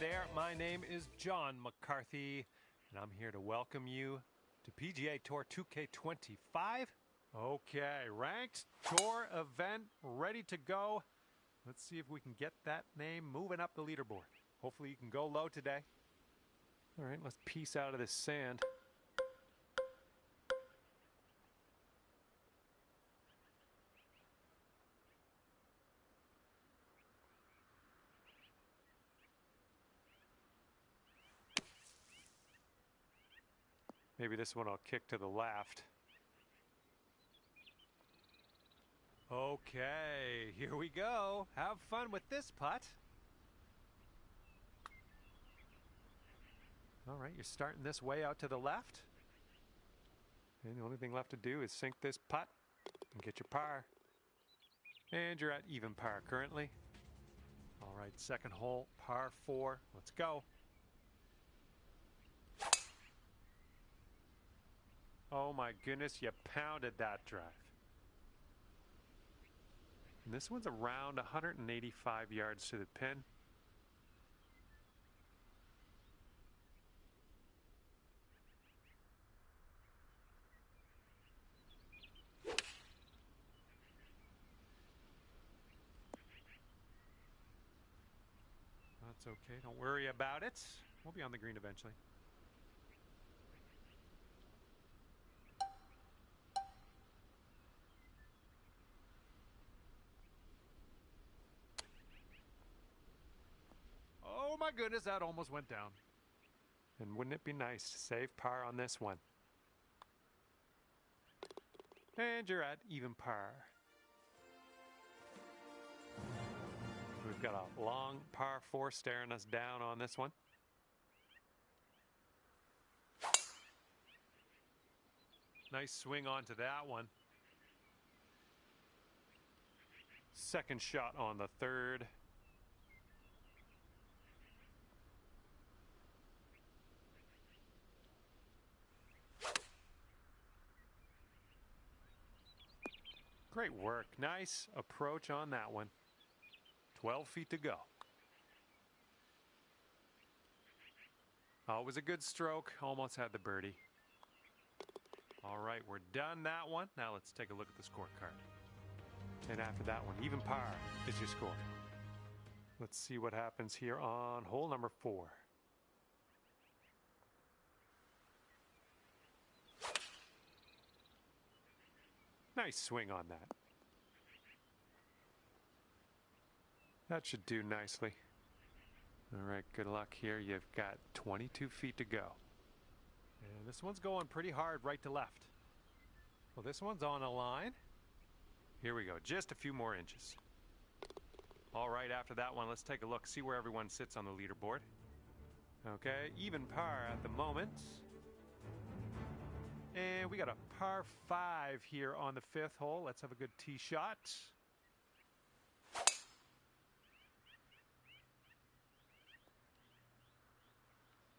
there, my name is John McCarthy, and I'm here to welcome you to PGA Tour 2K25. Okay, ranked tour event ready to go. Let's see if we can get that name moving up the leaderboard. Hopefully you can go low today. All right, let's piece out of this sand. Maybe this one I'll kick to the left. Okay, here we go. Have fun with this putt. All right, you're starting this way out to the left. And the only thing left to do is sink this putt and get your par. And you're at even par currently. All right, second hole, par 4. Let's go. Oh my goodness, you pounded that drive. And this one's around 185 yards to the pin. That's okay, don't worry about it. We'll be on the green eventually. Oh my goodness, that almost went down. And wouldn't it be nice to save par on this one? And you're at even par. We've got a long par 4 staring us down on this one. Nice swing onto that one. Second shot on the third. Great work. Nice approach on that one. 12 feet to go. Always a good stroke. Almost had the birdie. All right, we're done that one. Now let's take a look at the scorecard. And after that one, even par is your score. Let's see what happens here on hole number 4. Nice swing on that. That should do nicely. All right, good luck here. You've got 22 feet to go. And this one's going pretty hard right to left. Well, this one's on a line. Here we go, just a few more inches. All right, after that one, let's take a look, see where everyone sits on the leaderboard. Okay, even par at the moment. And we got a par 5 here on the 5th hole. Let's have a good tee shot.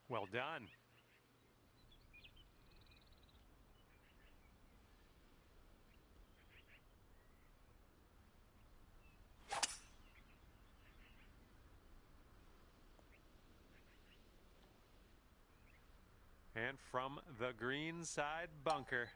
Well done. And from the green side bunker.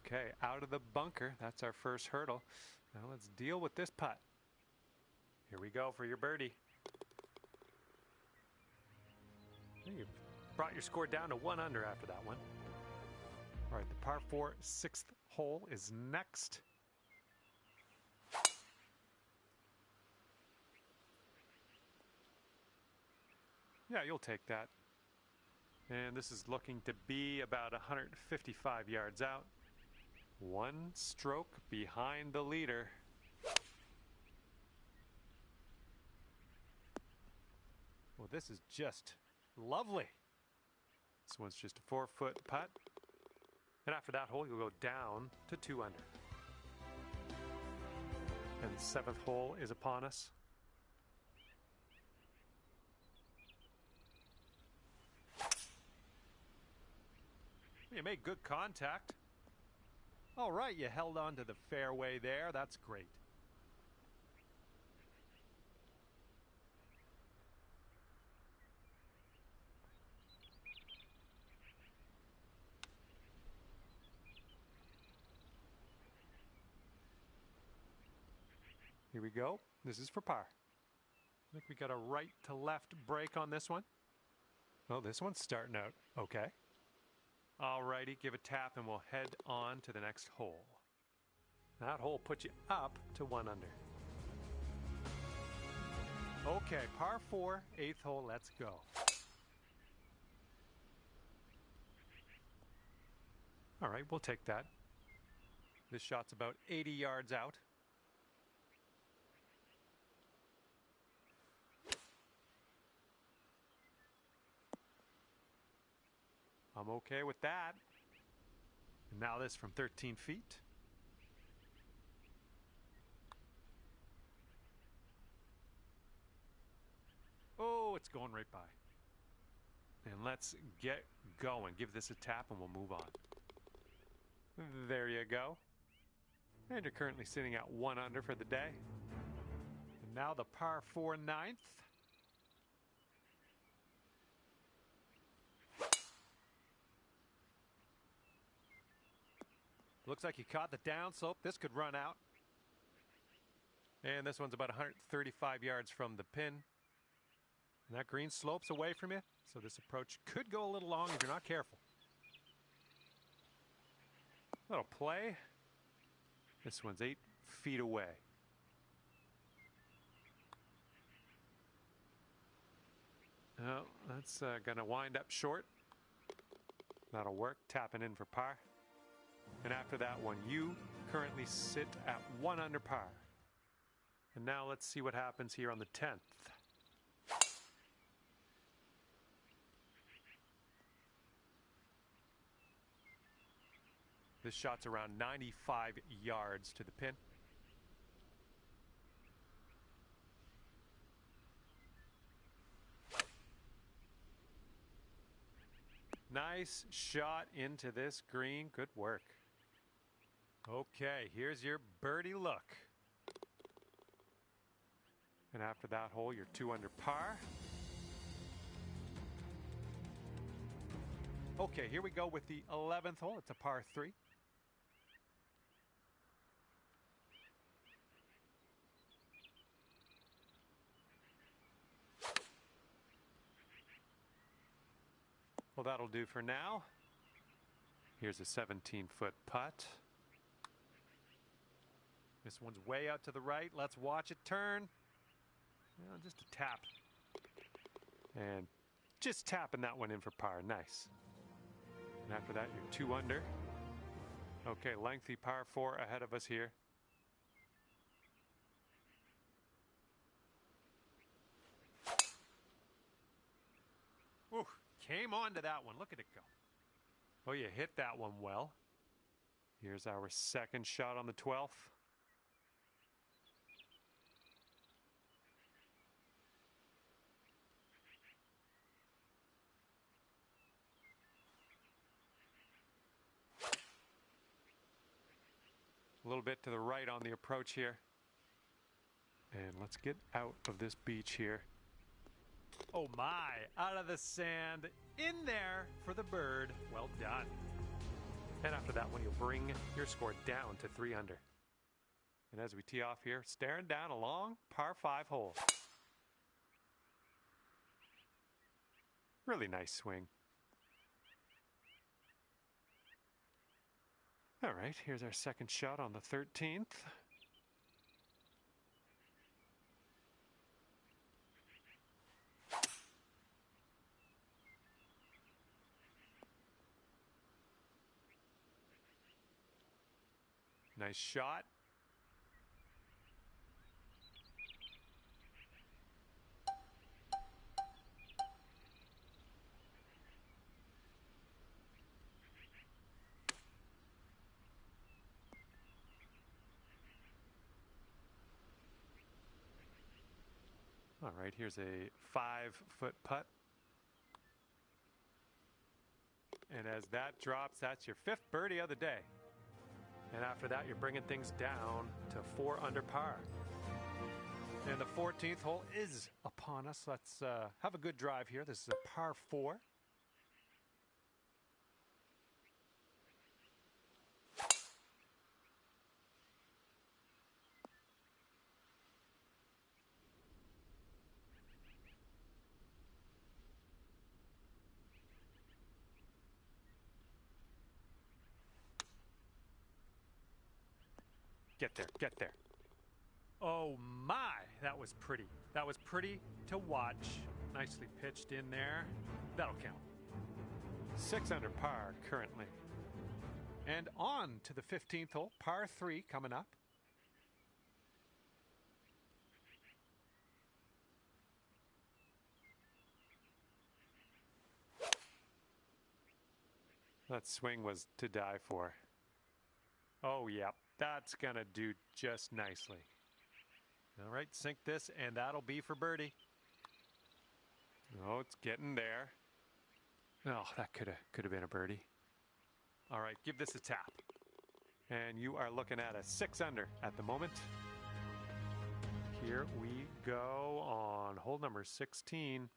Okay, out of the bunker. That's our first hurdle. Now let's deal with this putt. Here we go for your birdie. You've brought your score down to 1 under after that one. All right, the par 4 6th hole is next. Yeah, you'll take that. And this is looking to be about 155 yards out. 1 stroke behind the leader. Well, this is just lovely. This one's just a 4-foot putt. And after that hole, you'll go down to 2 under. And the 7th hole is upon us. You made good contact. All right, you held on to the fairway there. That's great. Here we go. This is for par. I think we got a right to left break on this one. Oh, this one's starting out okay. All righty, give a tap and we'll head on to the next hole. That hole puts you up to 1 under. Okay, par 4, 8th hole, let's go. All right, we'll take that. This shot's about 80 yards out. I'm okay with that. And now this from 13 feet. Oh, it's going right by. And let's get going. Give this a tap and we'll move on. There you go. And you're currently sitting at 1 under for the day. And now the par 4 9th. Looks like you caught the downslope. This could run out. And this one's about 135 yards from the pin. And that green slopes away from you, so this approach could go a little long if you're not careful. Little play. This one's 8 feet away. Oh, that's gonna wind up short. That'll work. Tapping in for par. And after that one, you currently sit at 1 under par. And now let's see what happens here on the 10th. This shot's around 95 yards to the pin. Nice shot into this green. Good work. Okay, here's your birdie look. And after that hole, you're 2 under par. Okay, here we go with the 11th hole. It's a par 3. Well, that'll do for now. Here's a 17-foot putt. This one's way out to the right. Let's watch it turn. Well, just a tap. And just tapping that one in for par. Nice. And after that, you're 2 under. Okay, lengthy par 4 ahead of us here. Ooh, came on to that one. Look at it go. Oh, you hit that one well. Here's our second shot on the 12th. A little bit to the right on the approach here. And let's get out of this beach here. Oh my, out of the sand, in there for the bird. Well done. And after that one, you'll bring your score down to 3 under. And as we tee off here, staring down a long par 5 hole. Really nice swing. All right, here's our second shot on the 13th. Nice shot. All right, here's a 5-foot putt. And as that drops, that's your 5th birdie of the day. And after that, you're bringing things down to 4 under par. And the 14th hole is upon us. Let's have a good drive here. This is a par 4. Get there, get there. Oh my, that was pretty. That was pretty to watch. Nicely pitched in there. That'll count. 6 under par currently. And on to the 15th hole, par 3 coming up. That swing was to die for. Oh, yeah, that's going to do just nicely. All right, sink this, and that'll be for birdie. Oh, it's getting there. Oh, that could have been a birdie. All right, give this a tap. And you are looking at a 6 under at the moment. Here we go on hole number 16.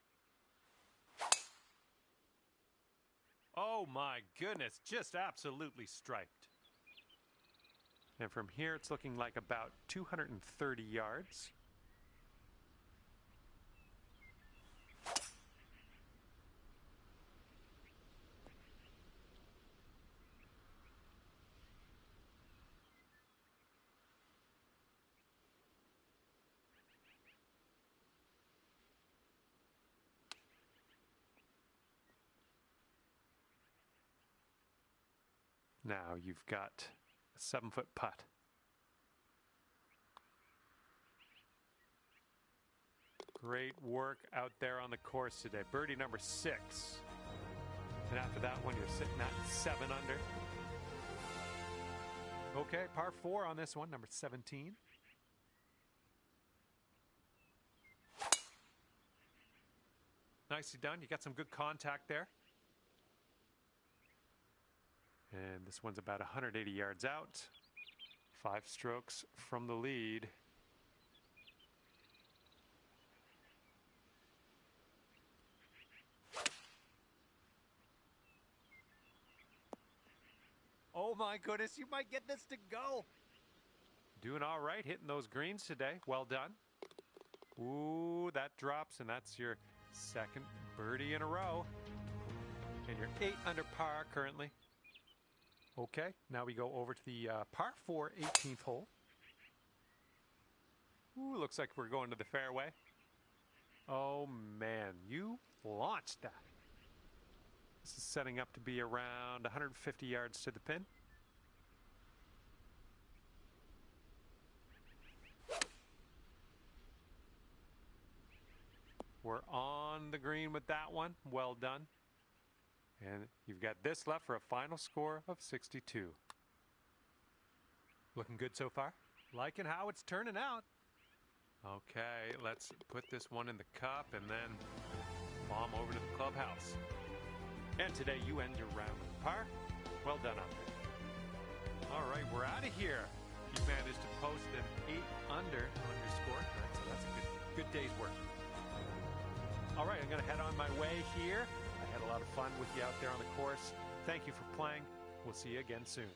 Oh my goodness, just absolutely striped. And from here, it's looking like about 230 yards. Now you've got a 7-foot putt. Great work out there on the course today. Birdie number 6. And after that one, you're sitting at 7 under. Okay, par 4 on this one, number 17. Nicely done. You got some good contact there. And this one's about 180 yards out. 5 strokes from the lead. Oh my goodness, you might get this to go. Doing all right, hitting those greens today. Well done. Ooh, that drops, and that's your 2nd birdie in a row. And you're 8 under par currently. Okay, now we go over to the par 4 18th hole. Ooh, looks like we're going to the fairway. Oh man, you launched that. This is setting up to be around 150 yards to the pin. We're on the green with that one. Well done. And you've got this left for a final score of 62. Looking good so far? Liking how it's turning out. Okay, let's put this one in the cup and then bomb over to the clubhouse. And today you end your round with a par. Well done out there. All right, we're out of here. You managed to post an 8 under on your scorecard, so that's a good day's work. All right, I'm going to head on my way here. I had a lot of fun with you out there on the course. Thank you for playing. We'll see you again soon.